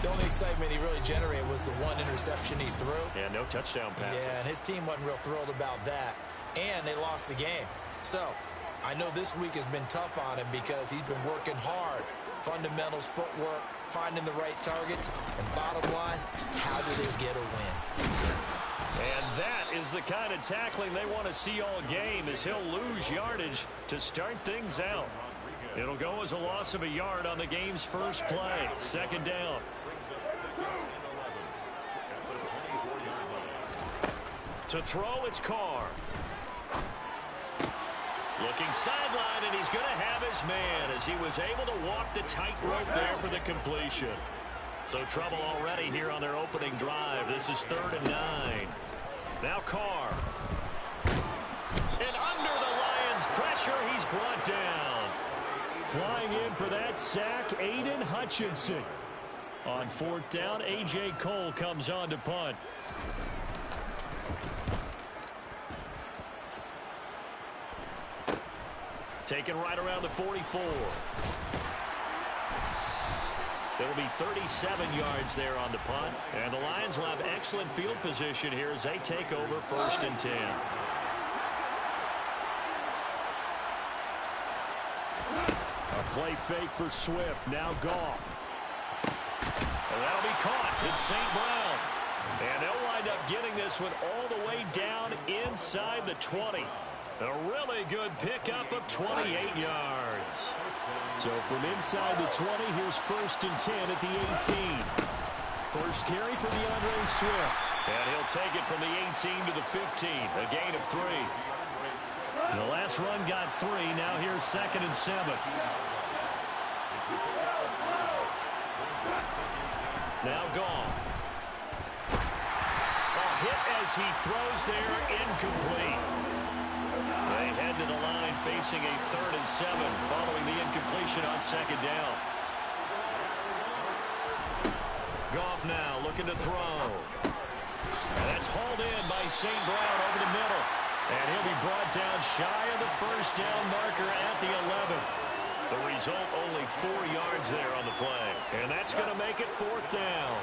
The only excitement he really generated was the one interception he threw. Yeah, no touchdown passes. Yeah, and his team wasn't real thrilled about that. And they lost the game. So, I know this week has been tough on him because he's been working hard. Fundamentals, footwork, finding the right targets. And bottom line, how do they get a win? And that is the kind of tackling they want to see all game, as he'll lose yardage to start things out. It'll go as a loss of a yard on the game's first play. Second down. To throw, it's Carr. Looking sideline, and he's going to have his man as he was able to walk the tightrope there for the completion. So trouble already here on their opening drive. This is 3rd and 9. Now Carr. And under the Lions' pressure, he's brought down. Flying in for that sack, Aiden Hutchinson. On 4th down, A.J. Cole comes on to punt. Taken right around the 44. It'll be 37 yards there on the punt. And the Lions will have excellent field position here as they take over 1st and 10. A play fake for Swift. Now Goff. And that'll be caught. It's St. Brown. And they'll wind up getting this one all the way down inside the 20. A really good pickup of 28 yards. So from inside the 20, here's 1st and 10 at the 18. First carry for DeAndre Swift. And he'll take it from the 18 to the 15. A gain of 3. The last run got 3. Now here's 2nd and 7. Now Goff. A hit as he throws there, incomplete. They head to the line facing a 3rd and 7 following the incompletion on 2nd down. Goff now looking to throw. And that's hauled in by St. Brown over the middle. And he'll be brought down shy of the 1st down marker at the 11. The result, only 4 yards there on the play. And that's going to make it 4th down.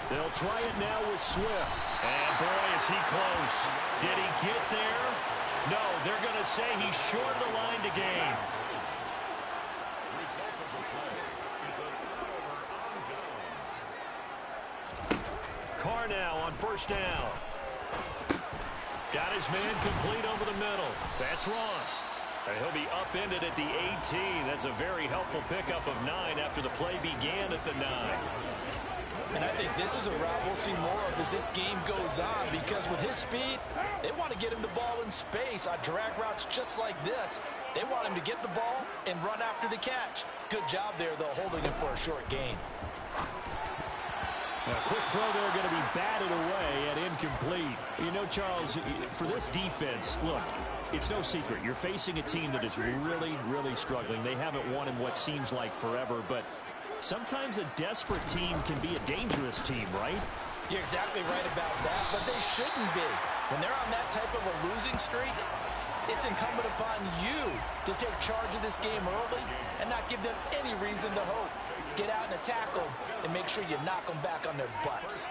They'll try it now with Swift. And boy, is he close. Did he get there? No, they're going to say he's short of the line to gain. Carr now on 1st down. Got his man complete over the middle. That's Ross. And he'll be upended at the 18. That's a very helpful pickup of 9 after the play began at the 9. And I think this is a route we'll see more of as this game goes on, because with his speed, they want to get him the ball in space on drag routes just like this. They want him to get the ball and run after the catch. Good job there, though, holding him for a short gain. A quick throw there going to be batted away and incomplete. You know, Charles, for this defense, look, it's no secret. You're facing a team that is really, really struggling. They haven't won in what seems like forever, but sometimes a desperate team can be a dangerous team, right? You're exactly right about that, but they shouldn't be. When they're on that type of a losing streak, it's incumbent upon you to take charge of this game early and not give them any reason to hope. Get out and attack them and make sure you knock them back on their butts.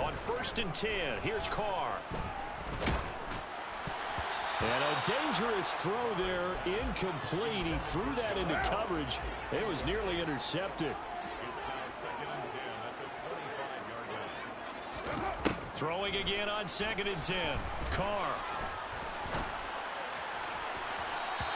On 1st and 10, here's Carr. And a dangerous throw there, incomplete. He threw that into coverage. It was nearly intercepted. Throwing again on 2nd and 10. Carr.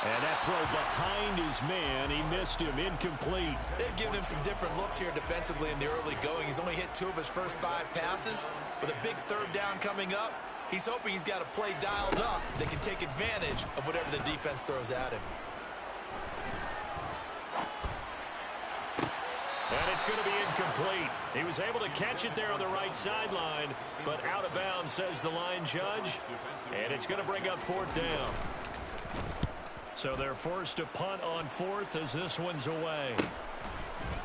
And that throw behind his man. He missed him, incomplete. They've given him some different looks here defensively in the early going. He's only hit 2 of his first 5 passes. With a big 3rd down coming up, he's hoping he's got a play dialed up that can take advantage of whatever the defense throws at him. And it's going to be incomplete. He was able to catch it there on the right sideline, but out of bounds, says the line judge. And it's going to bring up 4th down. So they're forced to punt on 4th as this one's away.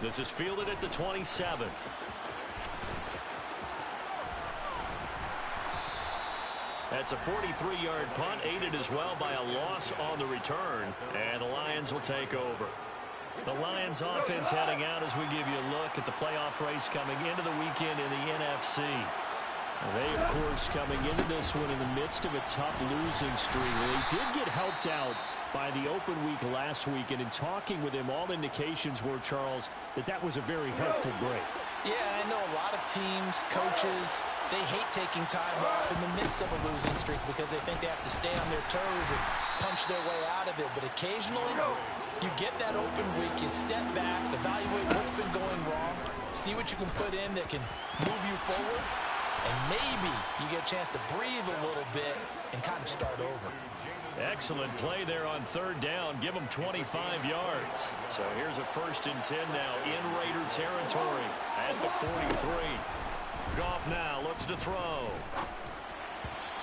This is fielded at the 27. That's a 43-yard punt, aided as well by a loss on the return. And the Lions will take over. The Lions offense heading out as we give you a look at the playoff race coming into the weekend in the NFC. They, of course, coming into this one in the midst of a tough losing streak. They did get helped out by the open week last week, and in talking with him, all indications were, Charles, that was a very helpful break. Yeah, I know a lot of teams, coaches, they hate taking time off in the midst of a losing streak because they think they have to stay on their toes and punch their way out of it. But occasionally, you get that open week, you step back, evaluate what's been going wrong, see what you can put in that can move you forward, and maybe you get a chance to breathe a little bit and kind of start over. Excellent play there on third down. Give them 25 yards. So here's a 1st and 10 now in Raider territory at the 43. Goff now looks to throw.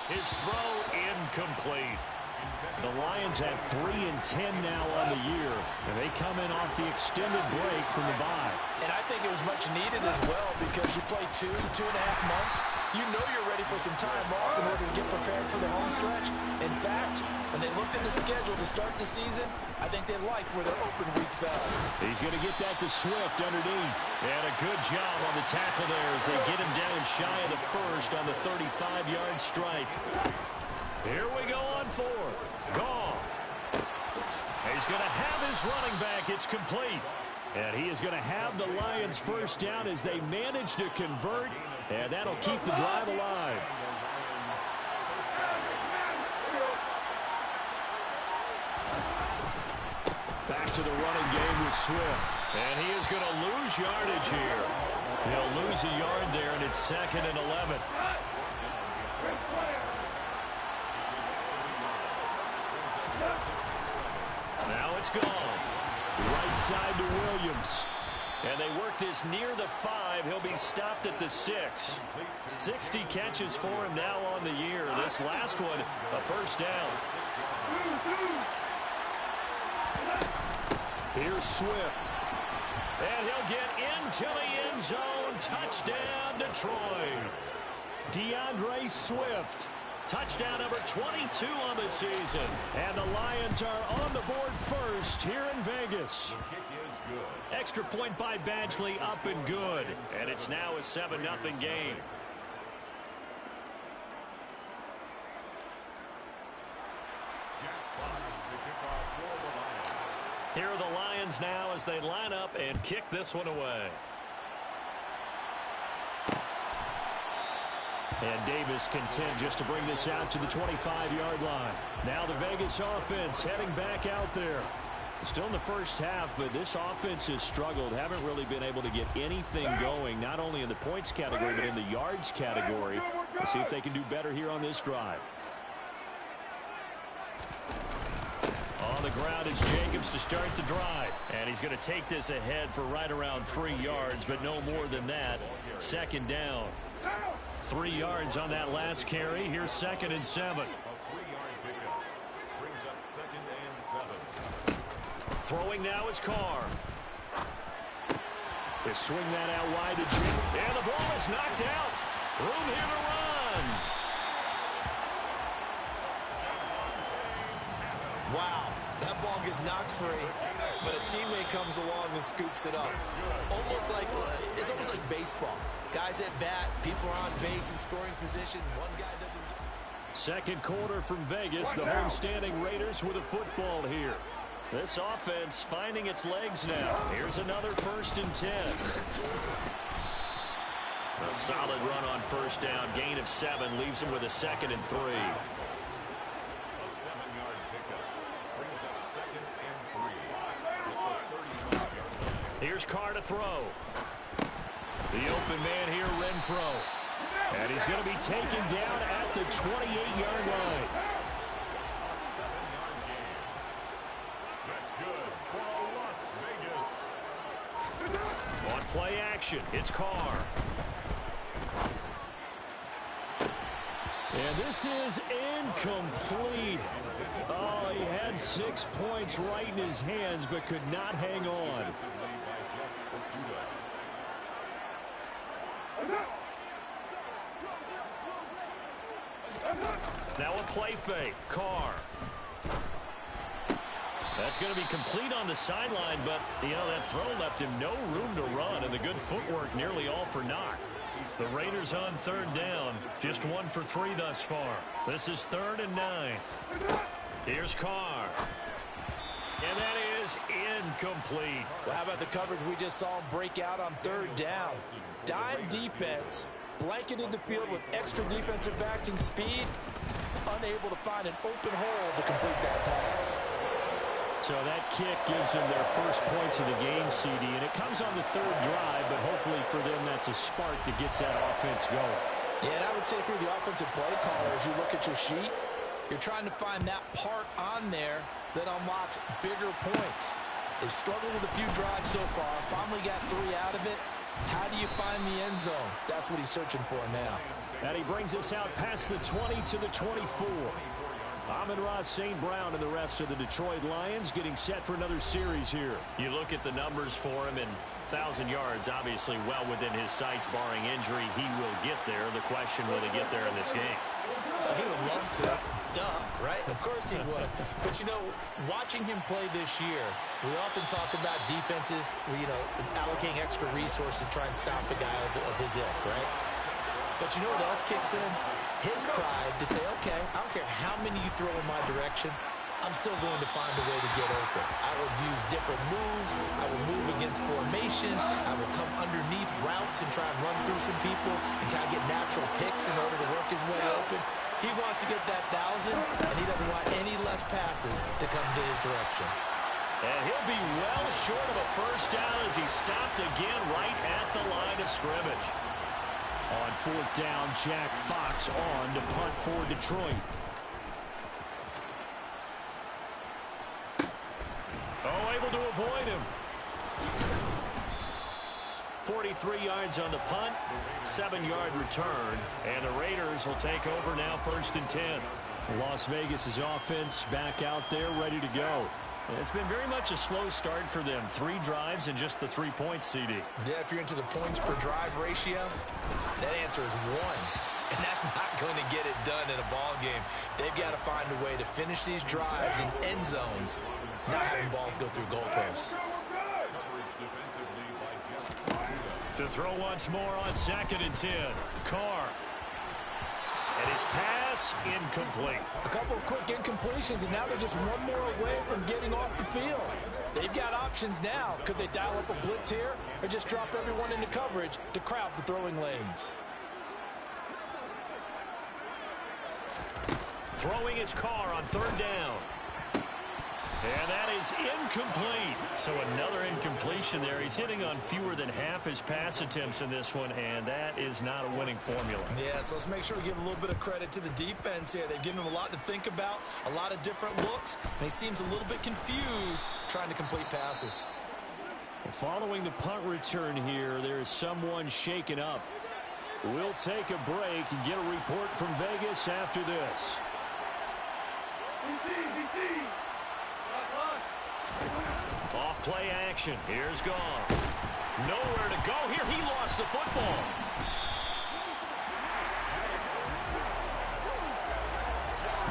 His throw incomplete. The Lions have 3 and 10 now on the year, and they come in off the extended break from the bye. And I think it was much needed as well because you play 2.5 months. You know you're ready for some time off in order to get prepared for the home stretch. In fact, when they looked at the schedule to start the season, I think they liked where their open week fell. He's going to get that to Swift underneath. And a good job on the tackle there as they get him down shy of the first on the 35-yard strike. Here we go on 4th. Goff. He's going to have his running back. It's complete. And he is going to have the Lions first down as they manage to convert. And that'll keep the drive alive. Back to the running game with Swift. And he is going to lose yardage here. He'll lose a yard there, and it's 2nd and 11. Now it's gone. Right side to Williams. And they work this near the 5. He'll be stopped at the 6. 60 catches for him now on the year. This last one, a 1st down. Here's Swift. And he'll get into the end zone. Touchdown, Detroit. DeAndre Swift. Touchdown number 22 on the season. And the Lions are on the board first here in Vegas. The kick is good. Extra point by Badgley, up and good. And it's now a 7-0 game. Here are the Lions now as they line up and kick this one away. And Davis content just to bring this out to the 25-yard line. Now the Vegas offense heading back out there. Still in the first half, but this offense has struggled. Haven't really been able to get anything going, not only in the points category, but in the yards category. We'll see if they can do better here on this drive. On the ground is Jacobs to start the drive. And he's going to take this ahead for right around 3 yards, but no more than that. 2nd down. 3 yards on that last carry. Here's 2nd and 7. A 3-yard pickup brings up 2nd and 7. Throwing now is Carr. They swing that out wide to Jim. And the ball is knocked out. Room here to run. Wow, that ball gets knocked free, but a teammate comes along and scoops it up. It's almost like baseball. Guys at bat, people are on base in scoring position. One guy doesn't get... Second quarter from Vegas. The home-standing Raiders with a football here. This offense finding its legs now. Here's another 1st and 10. A solid run on 1st down. Gain of 7 leaves him with a 2nd and 3. A 7-yard pickup brings up 2nd and 3. Here's Carr to throw. The open man here, Renfro. And he's going to be taken down at the 28-yard line. That's good for Las Vegas. On play action, it's Carr. And this is incomplete. Oh, he had 6 points right in his hands, but could not hang on. Now a play fake. Carr. That's going to be complete on the sideline, but, you know, that throw left him no room to run, and the good footwork nearly all for naught. The Raiders on third down, just 1 for 3 thus far. This is 3rd and 9. Here's Carr. And that is incomplete. Well, how about the coverage we just saw him break out on 3rd down? Dime defense, blanketed the field with extra defensive backs and speed, unable to find an open hole to complete that pass. So that kick gives them their first points of the game, CD, and it comes on the 3rd drive, but hopefully for them that's a spark that gets that offense going. Yeah, and I would say if you're the offensive play caller, as you look at your sheet, you're trying to find that part on there that unlocks bigger points. They've struggled with a few drives so far, finally got 3 out of it. How do you find the end zone? That's what he's searching for now. And he brings us out past the 20 to the 24. Amon-Ra St. Brown and the rest of the Detroit Lions getting set for another series here. You look at the numbers for him, and 1,000 yards obviously well within his sights, barring injury. He will get there. The question, will he get there in this game? He would love to. Duh, right? Of course he would. But, you know, watching him play this year, we often talk about defenses, you know, allocating extra resources to try and stop the guy of his ilk, right? But you know what else kicks in? His pride to say, okay, I don't care how many you throw in my direction, I'm still going to find a way to get open. I will use different moves. I will move against formation. I will come underneath routes and try and run through some people and kind of get natural picks in order to work his way open. He wants to get that 1,000, and he doesn't want any less passes to come to his direction. And he'll be well short of a first down as he stopped again right at the line of scrimmage. On 4th down, Jack Fox on to punt for Detroit. Oh, able to avoid him. 43 yards on the punt, 7-yard return, and the Raiders will take over now 1st and 10. Las Vegas' offense back out there ready to go. It's been very much a slow start for them. 3 drives and just the 3 points, CD. Yeah, if you're into the points per drive ratio, that answer is 1. And that's not going to get it done in a ball game. They've got to find a way to finish these drives in end zones, not having balls go through goalposts. To throw once more on 2nd and 10. Carr. And his pass incomplete. A couple of quick incompletions, and now they're just one more away from getting off the field. They've got options now. Could they dial up a blitz here or just drop everyone into coverage to crowd the throwing lanes? Throwing his Carr on 3rd down. And that is incomplete. So another incompletion there. He's hitting on fewer than half his pass attempts in this one, and that is not a winning formula. Yeah, so let's make sure we give a little bit of credit to the defense here. They've given him a lot to think about, a lot of different looks, and he seems a little bit confused trying to complete passes. Following the punt return here, there is someone shaken up. We'll take a break and get a report from Vegas after this. Off play action. Here's Goff. Nowhere to go here. He lost the football.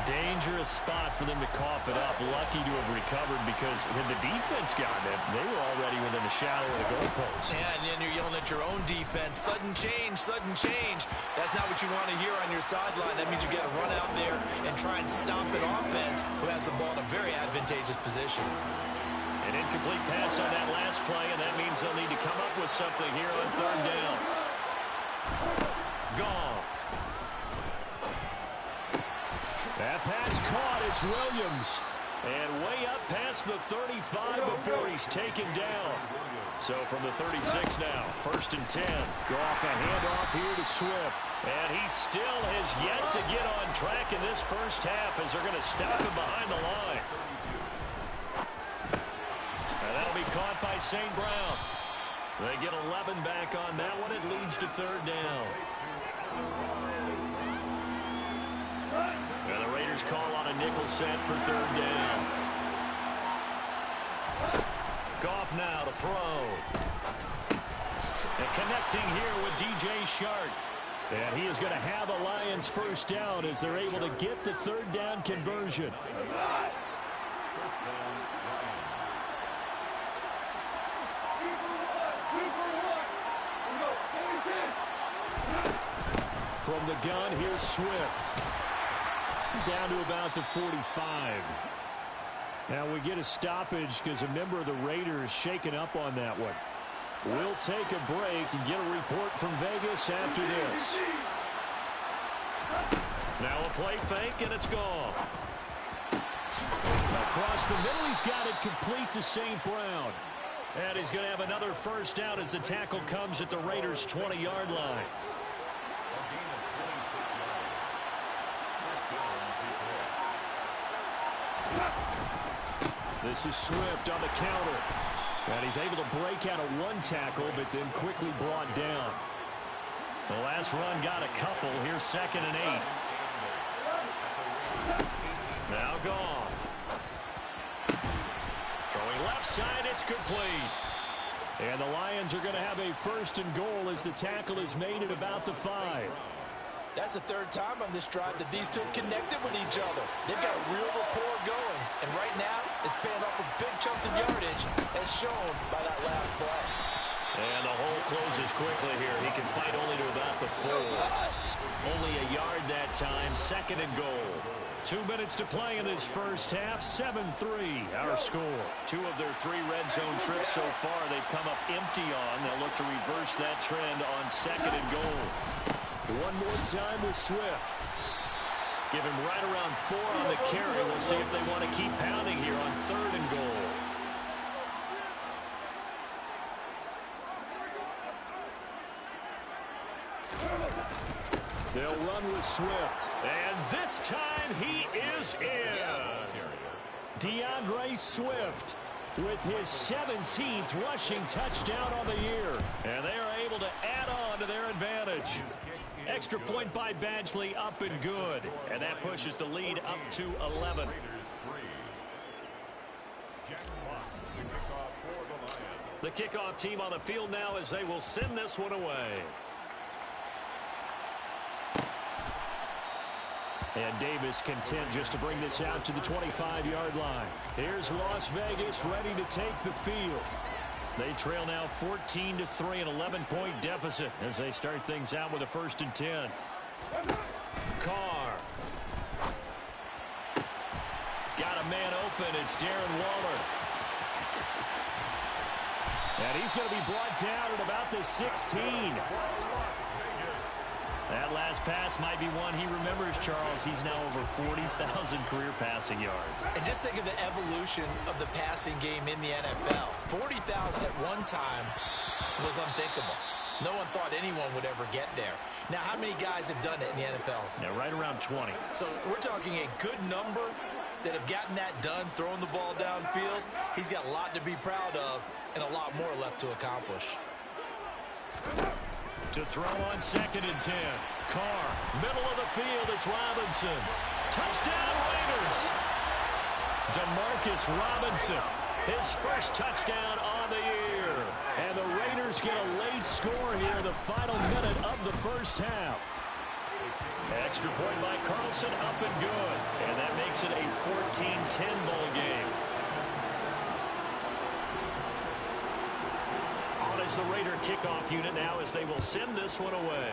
Dangerous spot for them to cough it up. Lucky to have recovered because had the defense gotten it, they were already within the shadow of the goalpost. Yeah, and then you're yelling at your own defense. Sudden change, sudden change. That's not what you want to hear on your sideline. That means you got to run out there and try and stop an offense who has the ball in a very advantageous position. An incomplete pass on that last play, and that means they'll need to come up with something here on 3rd down. Goff. That pass caught. It's Williams. And way up past the 35 before he's taken down. So from the 36 now, 1st and 10. Goff a handoff here to Swift. And he still has yet to get on track in this first half as they're going to stop him behind the line. And that'll be caught by St. Brown. They get 11 back on that one. It leads to 3rd down. And the Raiders call on a nickel set for 3rd down. Goff now to throw. And connecting here with DJ Shark. And he is going to have a Lions first down as they're able to get the 3rd down conversion. From the gun, here's Swift. Down to about the 45. Now we get a stoppage because a member of the Raiders shaken up on that one. We'll take a break and get a report from Vegas after this. Now a play fake, and it's gone. Across the middle, he's got it complete to St. Brown. And he's going to have another first down as the tackle comes at the Raiders' 20-yard line. This is Swift on the counter. And he's able to break out of one tackle, but then quickly brought down. The last run got a couple. Here's 2nd and 8. Now gone. Throwing left side, it's complete. And the Lions are going to have a 1st and goal as the tackle is made at about the 5. That's the 3rd time on this drive that these two connected with each other. They've got a real rapport going. And right now, it's paying off with big chunks of yardage, as shown by that last play. And the hole closes quickly here. He can fight only to about the 4. Only a yard that time. 2nd and goal. 2 minutes to play in this first half. 7-3 our score. 2 of their 3 red zone trips so far they've come up empty on. They'll look to reverse that trend on 2nd and goal. One more time with Swift. Give him right around 4 on the carry. We'll see if they want to keep pounding here on 3rd and goal. They'll run with Swift. And this time he is in. Yes. DeAndre Swift with his 17th rushing touchdown on the year. And they are able to add on to their advantage. Extra point by Badgley, up and good. And that pushes the lead up to 11. The kickoff team on the field now as they will send this one away. And Davis content just to bring this out to the 25-yard line. Here's Las Vegas ready to take the field. They trail now 14-3, an 11-point deficit as they start things out with a 1st and 10. Carr. Got a man open. It's Darren Waller. And he's going to be brought down at about the 16. That last pass might be one he remembers, Charles. He's now over 40,000 career passing yards. And just think of the evolution of the passing game in the NFL. 40,000 at one time was unthinkable. No one thought anyone would ever get there. Now, how many guys have done it in the NFL? Yeah, right around 20. So we're talking a good number that have gotten that done, throwing the ball downfield. He's got a lot to be proud of and a lot more left to accomplish. To throw on 2nd and 10. Carr, middle of the field, it's Robinson. Touchdown Raiders. DeMarcus Robinson, his 1st touchdown on the year. And the Raiders get a late score here in the final minute of the first half. Extra point by Carlson, up and good. And that makes it a 14-10 ball game. Is the Raider kickoff unit now as they will send this one away.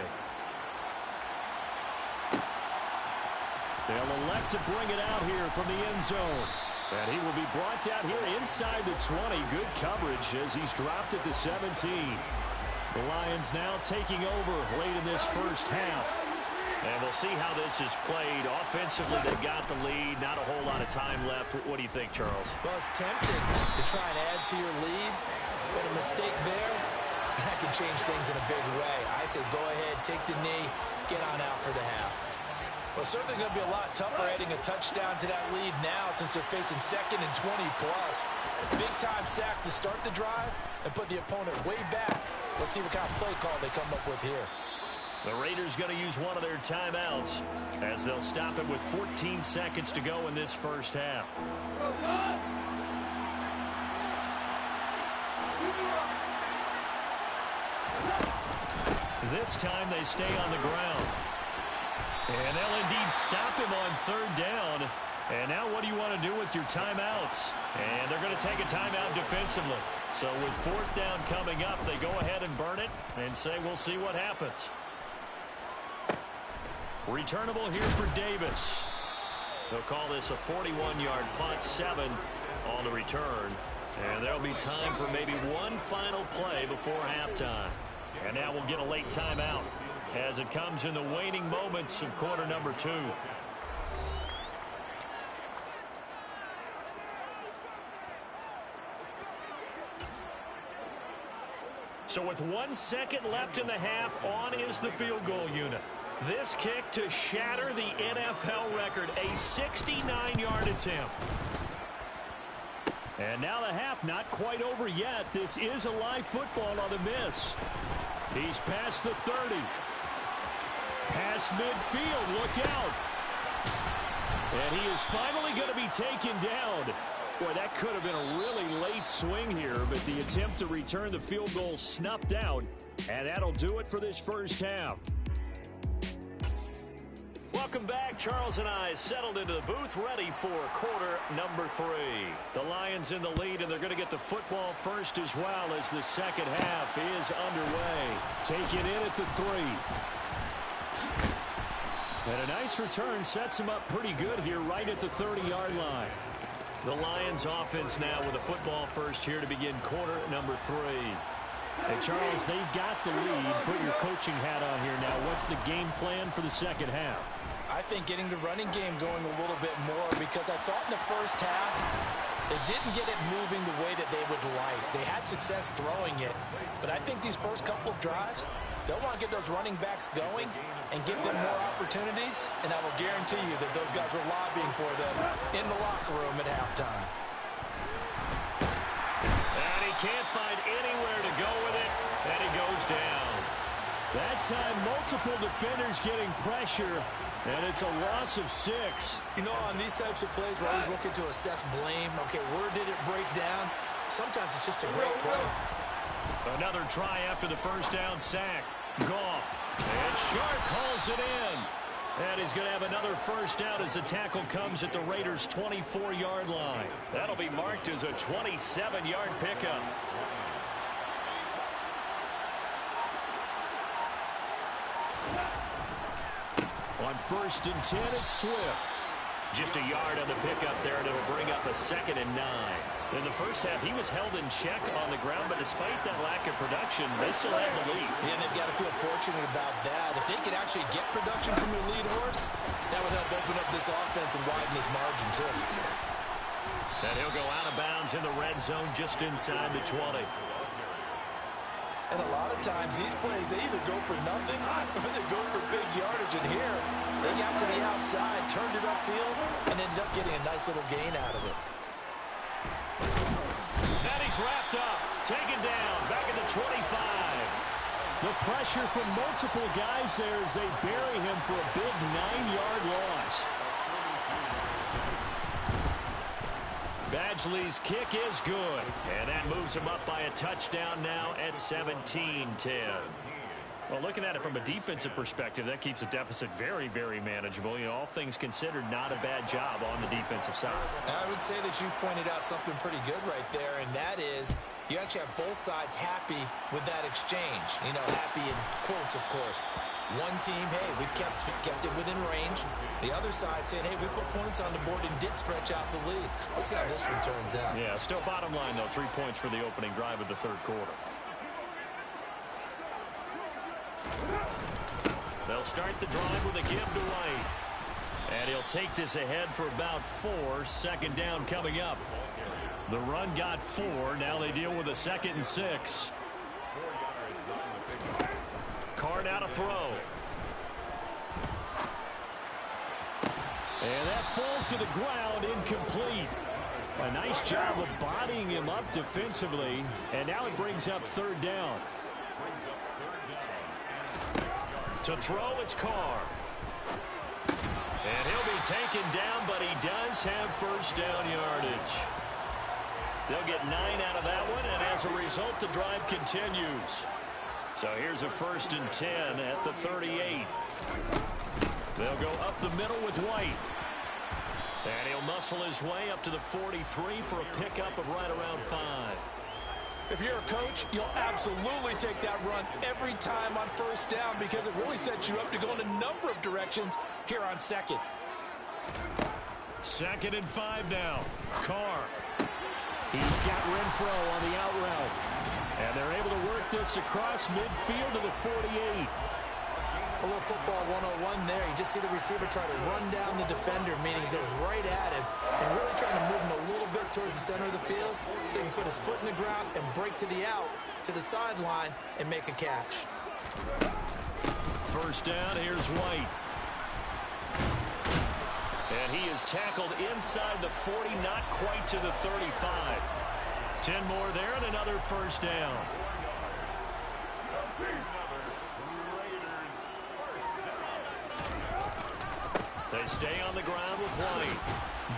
They'll elect to bring it out here from the end zone. And he will be brought down here inside the 20. Good coverage as he's dropped at the 17. The Lions now taking over late in this first half. And we'll see how this is played. Offensively, they got the lead. Not a whole lot of time left. What do you think, Charles? Well, it's tempting to try and add to your lead. But a mistake there, that can change things in a big way. I say go ahead, take the knee, get on out for the half. Well, certainly going to be a lot tougher adding a touchdown to that lead now since they're facing 2nd and 20+. Big-time sack to start the drive and put the opponent way back. Let's see what kind of play call they come up with here. The Raiders going to use one of their timeouts as they'll stop it with 14 seconds to go in this first half. This time they stay on the ground. And they'll indeed stop him on 3rd down. And now what do you want to do with your timeouts? And they're going to take a timeout defensively. So with 4th down coming up, they go ahead and burn it and say we'll see what happens. Returnable here for Davis. They'll call this a 41-yard punt, 7 on the return. And there'll be time for maybe one final play before halftime. And now we'll get a late timeout as it comes in the waning moments of quarter number 2. So with 1 second left in the half, on is the field goal unit. This kick to shatter the NFL record, a 69-yard attempt. And now the half not quite over yet. This is a live football on the miss. He's past the 30. Past midfield, look out. And he is finally going to be taken down. Boy, that could have been a really late swing here, but the attempt to return the field goal snuffed out. And that'll do it for this first half. Welcome back. Charles and I settled into the booth, ready for quarter number 3. The Lions in the lead, and they're going to get the football first as well as the second half is underway. Take it in at the 3. And a nice return sets him up pretty good here right at the 30-yard line. The Lions offense now with a football first here to begin quarter number 3. Hey, Charles, they got the lead. Put your coaching hat on here now. What's the game plan for the second half? I think getting the running game going a little bit more, because I thought in the first half they didn't get it moving the way that they would like. They had success throwing it, but I think these first couple of drives, they'll want to get those running backs going and give them more opportunities, and I will guarantee you that those guys were lobbying for them in the locker room at halftime. And he can't find anywhere to go with it, and he goes down. That time, multiple defenders getting pressure, and it's a loss of 6. You know, on these types of plays, we're always looking to assess blame. Okay, where did it break down? Sometimes it's just a great play. Another try after the first down sack. Goff. And Sharp hauls it in. And he's going to have another first down as the tackle comes at the Raiders' 24-yard line. That'll be marked as a 27-yard pickup. On 1st and 10, it's Swift. Just a yard on the pickup there, and it'll bring up a 2nd and 9. In the first half, he was held in check on the ground, but despite that lack of production, they still have the lead. Yeah, and they've got to feel fortunate about that. If they could actually get production from their lead horse, that would help open up this offense and widen this margin, too. And he'll go out of bounds in the red zone just inside the 20. And a lot of times, these plays, they either go for nothing or they go for big yardage. And here, they got to the outside, turned it upfield, and ended up getting a nice little gain out of it. And he's wrapped up, taken down, back at the 25. The pressure from multiple guys there as they bury him for a big 9-yard loss. Badgley's kick is good, and that moves him up by a touchdown now at 17-10. Well, looking at it from a defensive perspective, that keeps the deficit very, very manageable. You know, all things considered, not a bad job on the defensive side. I would say that you pointed out something pretty good right there, and that is you actually have both sides happy with that exchange. You know, happy in quotes, of course. One team, hey, we've kept it within range. The other side saying, hey, we put points on the board and did stretch out the lead. Let's see how this one turns out. Yeah, still bottom line, though, 3 points for the opening drive of the third quarter. They'll start the drive with a give to White. And he'll take this ahead for about 4. 2nd down coming up. The run got 4. Now they deal with a 2nd and 6. Card out a throw. And that falls to the ground, incomplete. A nice job of bodying him up defensively. And now it brings up 3rd down. To throw, it's Carr. And he'll be taken down, but he does have first down yardage. They'll get 9 out of that one, and as a result, the drive continues. So here's a 1st and 10 at the 38. They'll go up the middle with White. And he'll muscle his way up to the 43 for a pickup of right around 5. If you're a coach, you'll absolutely take that run every time on first down because it really sets you up to go in a number of directions here on second. 2nd and 5 now. Carr. He's got Renfro on the out route. And they're able to work this across midfield to the 48. A little football 101 there. You just see the receiver try to run down the defender, meaning he goes right at him and really trying to move him a little bit towards the center of the field so he can put his foot in the ground and break to the out, to the sideline, and make a catch. 1st down, here's White. And he is tackled inside the 40, not quite to the 35. 10 more there and another 1st down. They stay on the ground with White.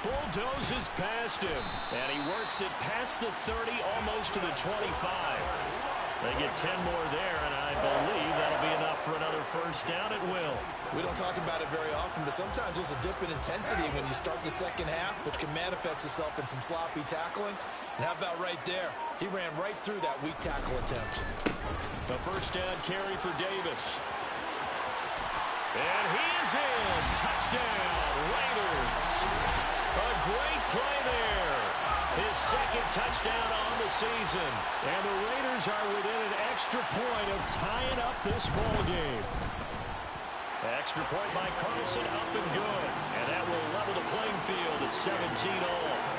Bulldozes past him. And he works it past the 30, almost to the 25. They get 10 more there, and I believe that'll be enough for another 1st down at will. We don't talk about it very often, but sometimes there's a dip in intensity when you start the second half, which can manifest itself in some sloppy tackling. And how about right there? He ran right through that weak tackle attempt. The 1st down carry for Davis. And he is in. Touchdown, Raiders. A great play there. His 2nd touchdown on the season. And the Raiders are within an extra point of tying up this ball game. Extra point by Carlson, up and good. And that will level the playing field at 17 all.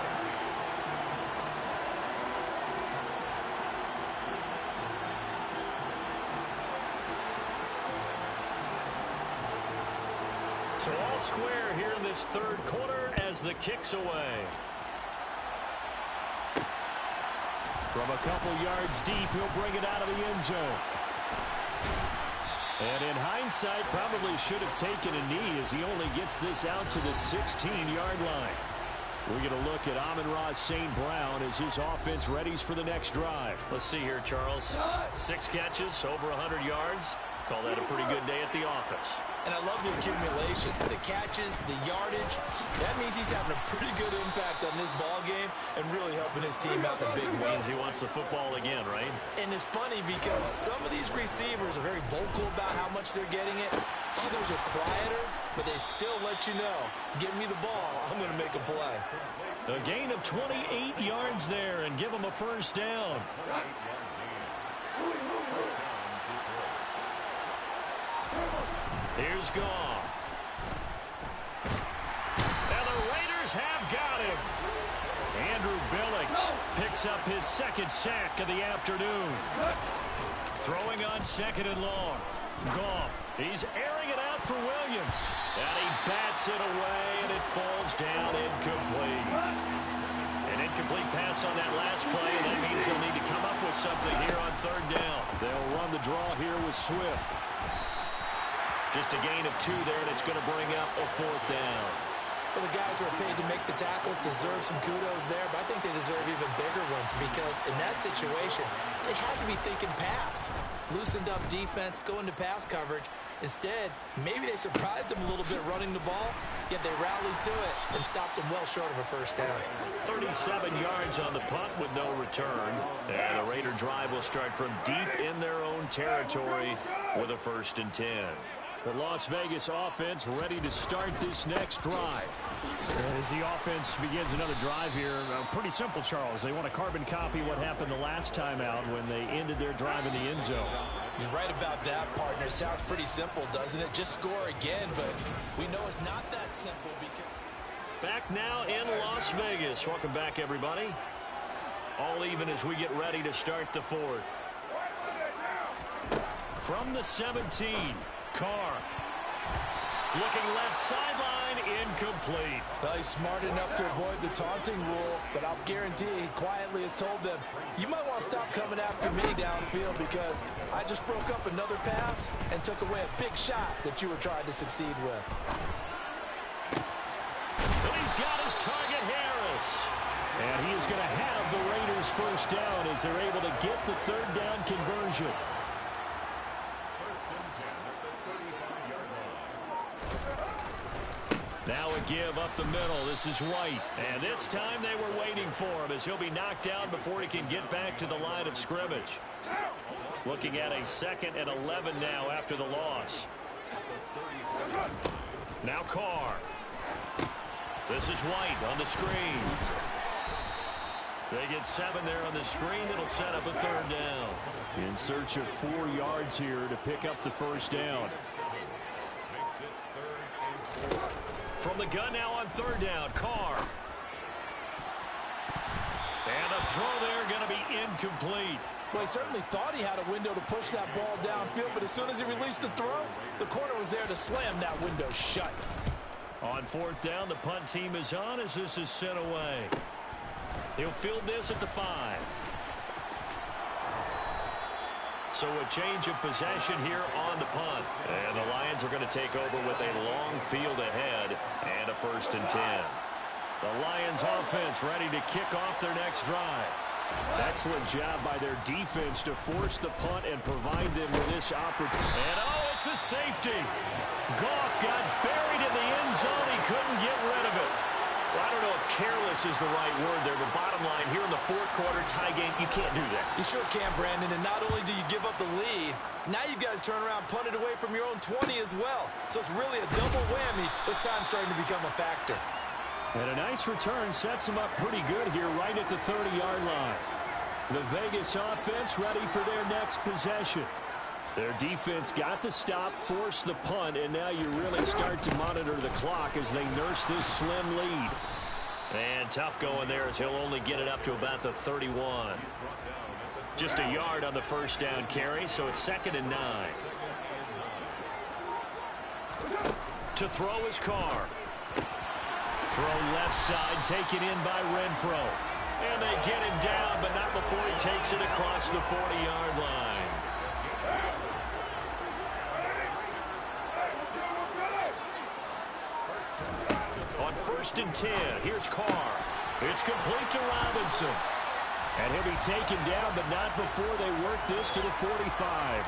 So all square here in this 3rd quarter as the kick's away. From a couple yards deep, he'll bring it out of the end zone. And in hindsight, probably should have taken a knee as he only gets this out to the 16-yard line. We're going to look at Amon-Ra St. Brown as his offense readies for the next drive. Let's see here, Charles. 6 catches, over 100 yards. Call that a pretty good day at the office. And I love the accumulation, the catches, the yardage. That means he's having a pretty good impact on this ball game and really helping his team out in a big way. Means he wants the football again, right? And it's funny because some of these receivers are very vocal about how much they're getting it. Others are quieter, but they still let you know, give me the ball, I'm going to make a play. A gain of 28 yards there and give him a 1st down. Here's Goff. And the Raiders have got him. Andrew Billings picks up his 2nd sack of the afternoon. Throwing on 2nd and long. Goff, he's airing it out for Williams. And he bats it away, and it falls down incomplete. An incomplete pass on that last play, and that means they'll need to come up with something here on 3rd down. They'll run the draw here with Swift. Just a gain of 2 there, and it's going to bring up a 4th down. Well, the guys who are paid to make the tackles deserve some kudos there, but I think they deserve even bigger ones because in that situation, they had to be thinking pass. Loosened up defense, going to pass coverage. Instead, maybe they surprised him a little bit running the ball, yet they rallied to it and stopped him well short of a 1st down. 37 yards on the punt with no return. And the Raider drive will start from deep in their own territory with a 1st and 10. The Las Vegas offense ready to start this next drive. And as the offense begins another drive here, pretty simple, Charles. They want to carbon copy what happened the last time out when they ended their drive in the end zone. You're right about that, partner. Sounds pretty simple, doesn't it? Just score again, but we know it's not that simple because... Back now in Las Vegas. Welcome back, everybody. All even as we get ready to start the 4th. From the 17, Carr. Looking left sideline, incomplete. Well, he's smart enough to avoid the taunting rule, but I'll guarantee he quietly has told them, you might want to stop coming after me downfield because I just broke up another pass and took away a big shot that you were trying to succeed with. And he's got his target, Harris. And he is going to have the Raiders 1st down as they're able to get the 3rd down conversion. Now a give up the middle. This is White. And this time they were waiting for him as he'll be knocked down before he can get back to the line of scrimmage. Looking at a 2nd and 11 now after the loss. Now Carr. This is White on the screen. They get 7 there on the screen. It'll set up a 3rd down. In search of 4 yards here to pick up the 1st down. From the gun now on 3rd down, Carr. And a throw there going to be incomplete. Well, he certainly thought he had a window to push that ball downfield, but as soon as he released the throw, the corner was there to slam that window shut. On 4th down, the punt team is on as this is sent away. He'll field this at the 5. So a change of possession here on the punt. And the Lions are going to take over with a long field ahead and a 1st and 10. The Lions offense ready to kick off their next drive. Excellent job by their defense to force the punt and provide them with this opportunity. And oh, it's a safety. Goff got buried in the end zone. He couldn't get rid of it. Well, I don't know if careless is the right word there, but bottom line, here in the 4th quarter tie game, you can't do that. You sure can, Brandon, and not only do you give up the lead, now you've got to turn around and punt it away from your own 20 as well. So it's really a double whammy, but time's starting to become a factor. And a nice return sets them up pretty good here right at the 30-yard line. The Vegas offense ready for their next possession. Their defense got the stop, forced the punt, and now you really start to monitor the clock as they nurse this slim lead. And tough going there as he'll only get it up to about the 31. Just a yard on the 1st down carry, so it's 2nd and 9. To throw his Carr. Throw left side, taken in by Renfro. And they get him down, but not before he takes it across the 40-yard line. On 1st and 10, here's Carr. It's complete to Robinson. And he'll be taken down, but not before they work this to the 45.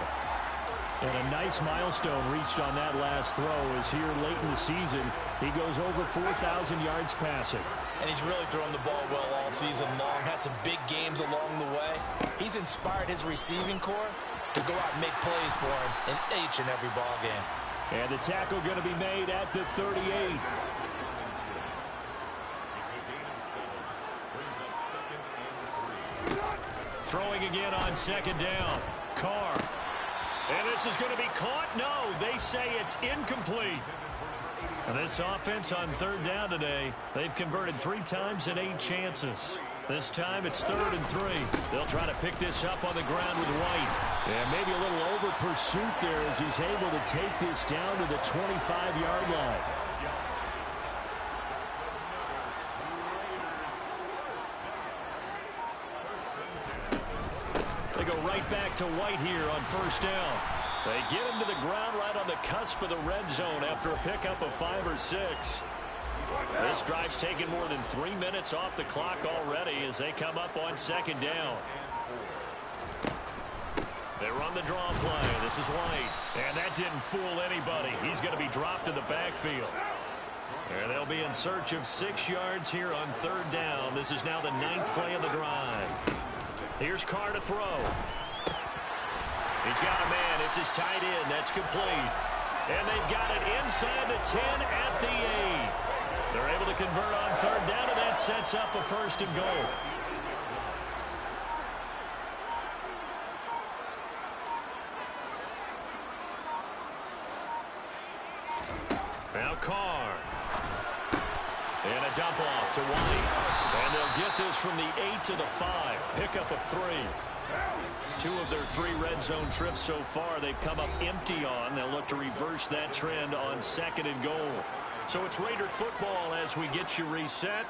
And a nice milestone reached on that last throw as here late in the season, he goes over 4,000 yards passing. And he's really thrown the ball well all season long. Had some big games along the way. He's inspired his receiving corps to go out and make plays for him in each and every ball game. And the tackle going to be made at the 38. Throwing again on 2nd down. Carr. And this is going to be caught. No, they say it's incomplete. And this offense on 3rd down today, they've converted 3 times in 8 chances. This time it's 3rd and 3. They'll try to pick this up on the ground with White. And maybe a little over pursuit there as he's able to take this down to the 25-yard line. They go right back to White here on 1st down. They get him to the ground right on the cusp of the red zone after a pickup of 5 or 6. This drive's taken more than 3 minutes off the clock already as they come up on 2nd down. They run the draw play. This is White. And that didn't fool anybody. He's going to be dropped in the backfield. And they'll be in search of 6 yards here on 3rd down. This is now the 9th play of the drive. Here's Carr to throw. He's got a man. It's his tight end. That's complete. And they've got it inside the 10 at the 8. They're able to convert on 3rd down, and that sets up a 1st and goal. Now Carr. And a dump off to White. And they'll get this from the 8 to the 5. Pick up of 3. 2 of their 3 red zone trips so far they've come up empty on. They'll look to reverse that trend on 2nd and goal. So it's Raider football as we get you reset.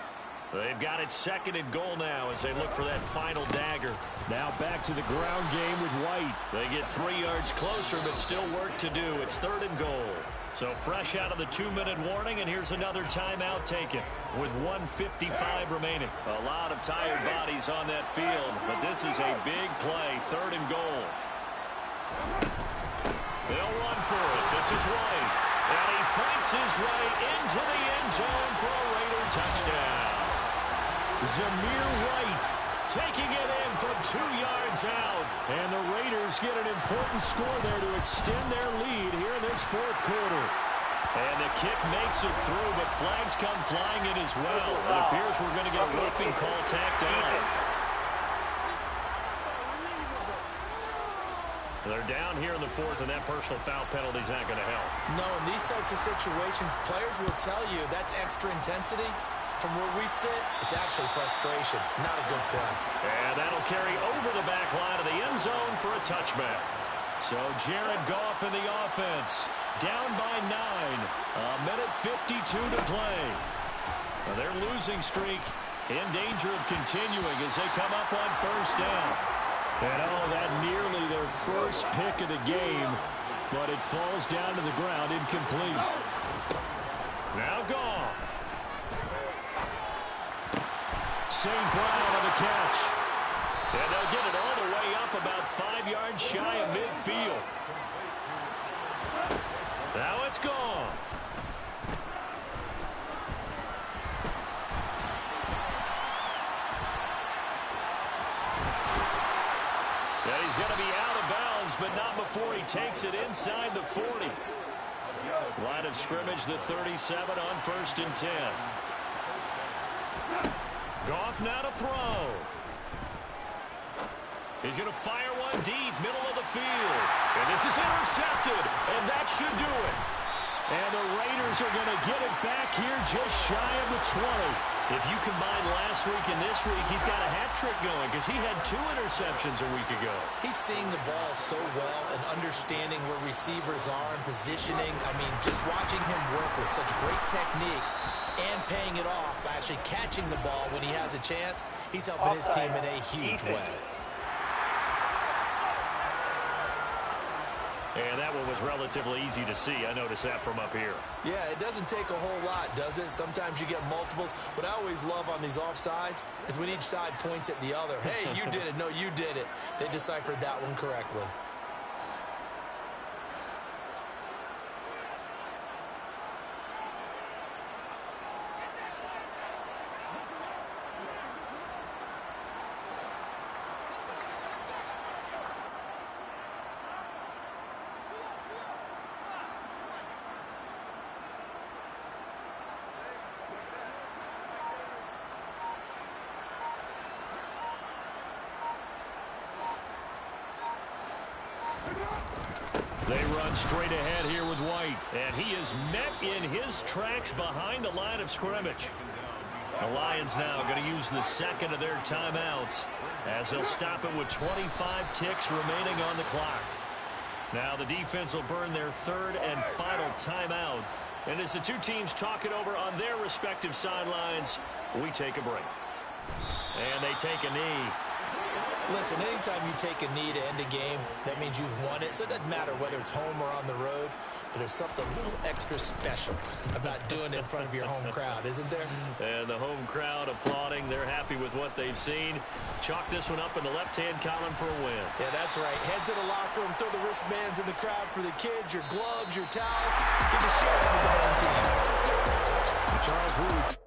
They've got it 2nd and goal now as they look for that final dagger. Now back to the ground game with White. They get 3 yards closer, but still work to do. It's 3rd and goal. So fresh out of the 2-minute warning, and here's another timeout taken with 1:55 remaining. A lot of tired bodies on that field, but this is a big play, 3rd and goal. They'll run for it. This is White. And he fights his way into the end zone for a Raider touchdown. Zamir White taking it in from 2 yards out. And the Raiders get an important score there to extend their lead here in this fourth quarter. And the kick makes it through, but flags come flying in as well. It appears we're going to get a roughing call tacked on. They're down here in the fourth, and that personal foul penalty is not going to help. No, in these types of situations, players will tell you that's extra intensity. From where we sit, it's actually frustration, not a good play. And that'll carry over the back line of the end zone for a touchback. So Jared Goff in the offense, down by 9. A minute 52 to play. Now their losing streak in danger of continuing as they come up on first down. And oh, that nearly their first pick of the game, but it falls down to the ground incomplete. Now Goff. St. Brown on the catch. And they'll get it all the way up about 5 yards shy of midfield. Now it's Goff. Yeah, he's going to be out of bounds, but not before he takes it inside the 40. Line of scrimmage, the 37 on 1st and 10. Goff now to throw. He's going to fire one deep, middle of the field. And this is intercepted, and that should do it. And the Raiders are going to get it back here just shy of the 20. If you combine last week and this week, he's got a hat trick going because he had 2 interceptions a week ago. He's seeing the ball so well and understanding where receivers are and positioning. I mean, just watching him work with such great technique and paying it off by actually catching the ball when he has a chance, he's helping his team in a huge way. And that one was relatively easy to see. I noticed that from up here. Yeah, it doesn't take a whole lot, does it? Sometimes you get multiples. What I always love on these offsides is when each side points at the other. Hey, you did it. No, you did it. They deciphered that one correctly. They run straight ahead here with White, and he is met in his tracks behind the line of scrimmage. The Lions now going to use the second of their timeouts as they'll stop it with 25 ticks remaining on the clock. Now the defense will burn their third and final timeout. And as the two teams talk it over on their respective sidelines, we take a break. And they take a knee. Listen, anytime you take a knee to end a game, that means you've won it. So it doesn't matter whether it's home or on the road, but there's something a little extra special about doing it in front of your home crowd, isn't there? And the home crowd applauding. They're happy with what they've seen. Chalk this one up in the left-hand column for a win. Yeah, that's right. Head to the locker room, throw the wristbands in the crowd for the kids, your gloves, your towels. Get a share with the home team. Charles Wood.